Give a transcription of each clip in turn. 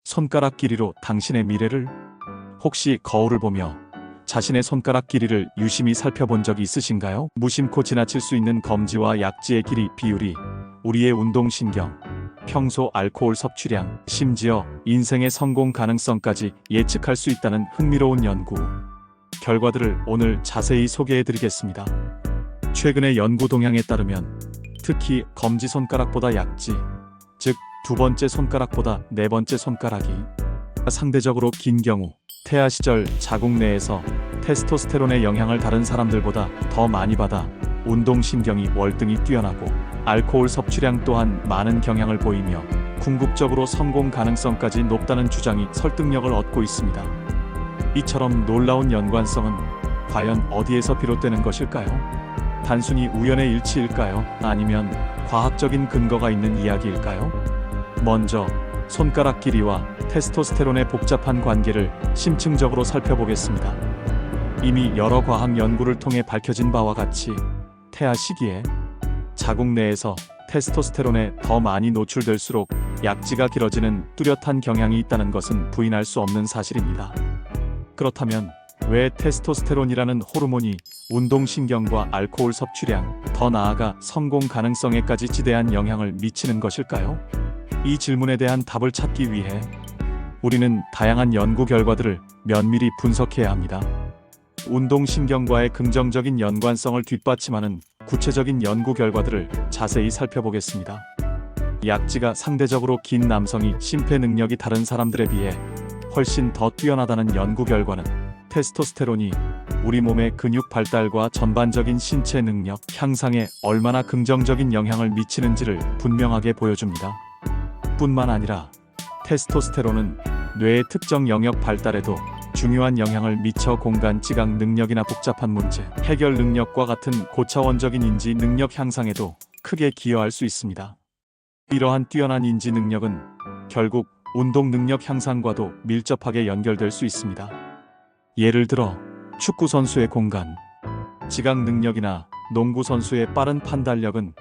손가락 길이로 당신의 미래를? 혹시 거울을 보며 자신의 손가락 길이를 유심히 살펴본 적이 있으신가요? 무심코 지나칠 수 있는 검지와 약지의 길이 비율이 우리의 운동신경, 평소 알코올 섭취량, 심지어 인생의 성공 가능성까지 예측할 수 있다는 흥미로운 연구 결과들을 오늘 자세히 소개해드리겠습니다. 최근의 연구 동향에 따르면 특히 검지손가락보다 약지, 즉 두 번째 손가락보다 네 번째 손가락이 상대적으로 긴 경우 태아 시절 자궁 내에서 테스토스테론의 영향을 다른 사람들보다 더 많이 받아 운동신경이 월등히 뛰어나고 알코올 섭취량 또한 많은 경향을 보이며 궁극적으로 성공 가능성까지 높다는 주장이 설득력을 얻고 있습니다. 이처럼 놀라운 연관성은 과연 어디에서 비롯되는 것일까요? 단순히 우연의 일치일까요? 아니면 과학적인 근거가 있는 이야기일까요? 먼저 손가락 길이와 테스토스테론의 복잡한 관계를 심층적으로 살펴보겠습니다. 이미 여러 과학 연구를 통해 밝혀진 바와 같이 태아 시기에 자궁 내에서 테스토스테론에 더 많이 노출될수록 약지가 길어지는 뚜렷한 경향이 있다는 것은 부인할 수 없는 사실입니다. 그렇다면 왜 테스토스테론이라는 호르몬이 운동신경과 알코올 섭취량, 더 나아가 성공 가능성에까지 지대한 영향을 미치는 것일까요? 이 질문에 대한 답을 찾기 위해 우리는 다양한 연구 결과들을 면밀히 분석해야 합니다. 운동신경과의 긍정적인 연관성을 뒷받침하는 구체적인 연구 결과들을 자세히 살펴보겠습니다. 약지가 상대적으로 긴 남성이 심폐 능력이 다른 사람들에 비해 훨씬 더 뛰어나다는 연구 결과는 테스토스테론이 우리 몸의 근육 발달과 전반적인 신체 능력 향상에 얼마나 긍정적인 영향을 미치는지를 분명하게 보여줍니다. 뿐만 아니라 테스토스테론은 뇌의 특정 영역 발달에도 중요한 영향을 미쳐 공간 지각 능력이나 복잡한 문제 해결 능력과 같은 고차원적인 인지 능력 향상에도 크게 기여할 수 있습니다. 이러한 뛰어난 인지 능력은 결국 운동 능력 향상과도 밀접하게 연결될 수 있습니다. 예를 들어 축구 선수의 공간 지각 능력이나 농구 선수의 빠른 판단력은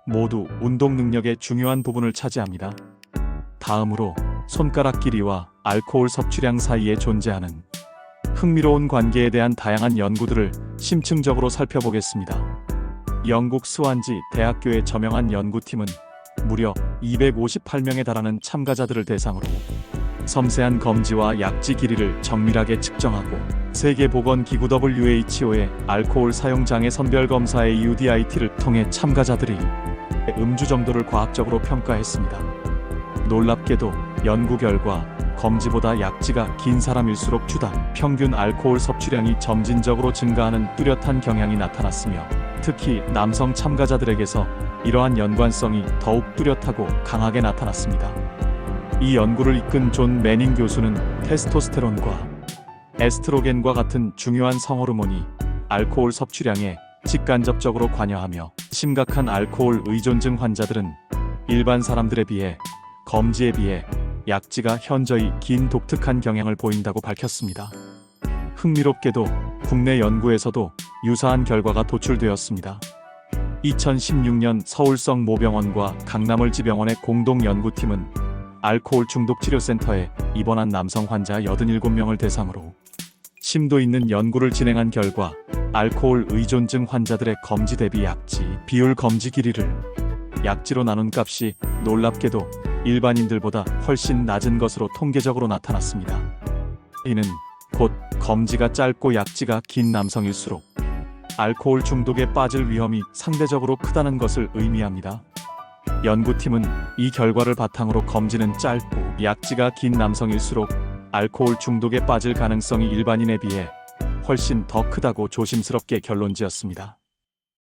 모두 운동 능력의 중요한 부분을 차지합니다. 다음으로 손가락 길이와 알코올 섭취량 사이에 존재하는 흥미로운 관계에 대한 다양한 연구들을 심층적으로 살펴보겠습니다. 영국 스완지 대학교의 저명한 연구팀은 무려 258명에 달하는 참가자들을 대상으로 섬세한 검지와 약지 길이를 정밀하게 측정하고 세계보건기구 WHO의 알코올 사용 장애 선별 검사의 UDIT를 통해 참가자들이 음주 정도를 과학적으로 평가했습니다. 놀랍게도 연구 결과 검지보다 약지가 긴 사람일수록 주당 평균 알코올 섭취량이 점진적으로 증가하는 뚜렷한 경향이 나타났으며 특히 남성 참가자들에게서 이러한 연관성이 더욱 뚜렷하고 강하게 나타났습니다. 이 연구를 이끈 존 매닝 교수는 테스토스테론과 에스트로겐과 같은 중요한 성호르몬이 알코올 섭취량에 직간접적으로 관여하며 심각한 알코올 의존증 환자들은 일반 사람들에 비해 검지에 비해 약지가 현저히 긴 독특한 경향을 보인다고 밝혔습니다. 흥미롭게도 국내 연구에서도 유사한 결과가 도출되었습니다. 2016년 서울성 모병원과 강남을지병원의 공동 연구팀은 알코올 중독 치료센터에 입원한 남성 환자 87명을 대상으로 심도 있는 연구를 진행한 결과 알코올 의존증 환자들의 검지 대비 약지 비율 검지 길이를 약지로 나눈 값이 놀랍게도 일반인들보다 훨씬 낮은 것으로 통계적으로 나타났습니다. 이는 곧 검지가 짧고 약지가 긴 남성일수록 알코올 중독에 빠질 위험이 상대적으로 크다는 것을 의미합니다. 연구팀은 이 결과를 바탕으로 검지는 짧고 약지가 긴 남성일수록 알코올 중독에 빠질 가능성이 일반인에 비해 훨씬 더 크다고 조심스럽게 결론지었습니다.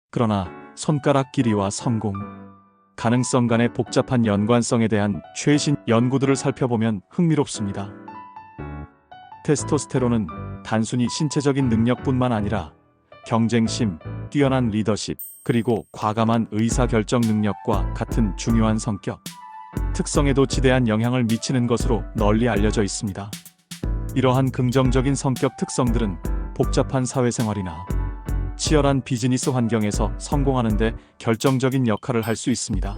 그러나 손가락 길이와 성공 가능성 간의 복잡한 연관성에 대한 최신 연구들을 살펴보면 흥미롭습니다. 테스토스테론은 단순히 신체적인 능력뿐만 아니라 경쟁심, 뛰어난 리더십, 그리고 과감한 의사결정 능력과 같은 중요한 성격, 특성에도 지대한 영향을 미치는 것으로 널리 알려져 있습니다. 이러한 긍정적인 성격 특성들은 복잡한 사회생활이나 치열한 비즈니스 환경에서 성공하는 데 결정적인 역할을 할 수 있습니다.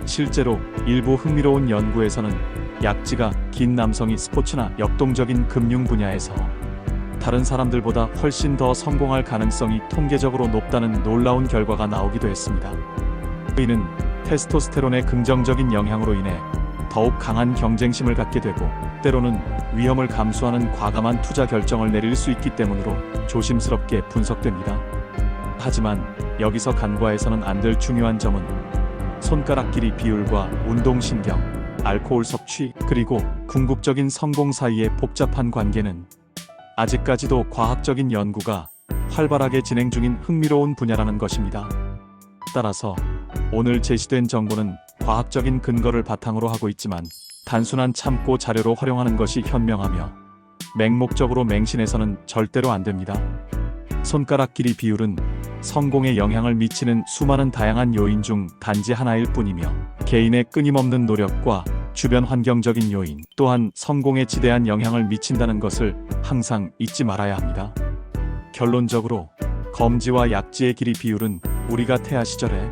실제로 일부 흥미로운 연구에서는 약지가 긴 남성이 스포츠나 역동적인 금융 분야에서 다른 사람들보다 훨씬 더 성공할 가능성이 통계적으로 높다는 놀라운 결과가 나오기도 했습니다. 이는 테스토스테론의 긍정적인 영향으로 인해 더욱 강한 경쟁심을 갖게 되고 때로는 위험을 감수하는 과감한 투자 결정을 내릴 수 있기 때문으로 조심스럽게 분석됩니다. 하지만 여기서 간과해서는 안 될 중요한 점은 손가락 길이 비율과 운동신경, 알코올 섭취, 그리고 궁극적인 성공 사이의 복잡한 관계는 아직까지도 과학적인 연구가 활발하게 진행 중인 흥미로운 분야라는 것입니다. 따라서 오늘 제시된 정보는 과학적인 근거를 바탕으로 하고 있지만 단순한 참고 자료로 활용하는 것이 현명하며 맹목적으로 맹신해서는 절대로 안 됩니다. 손가락 길이 비율은 성공에 영향을 미치는 수많은 다양한 요인 중 단지 하나일 뿐이며 개인의 끊임없는 노력과 주변 환경적인 요인 또한 성공에 지대한 영향을 미친다는 것을 항상 잊지 말아야 합니다. 결론적으로 검지와 약지의 길이 비율은 우리가 태아 시절에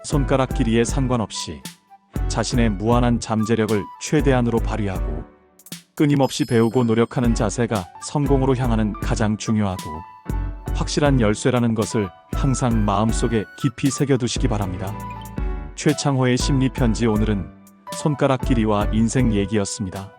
손가락 길이에 상관없이 자신의 무한한 잠재력을 최대한으로 발휘하고 끊임없이 배우고 노력하는 자세가 성공으로 향하는 가장 중요하고 확실한 열쇠라는 것을 항상 마음속에 깊이 새겨두시기 바랍니다. 최창호의 심리편지, 오늘은 손가락 길이와 인생 얘기였습니다.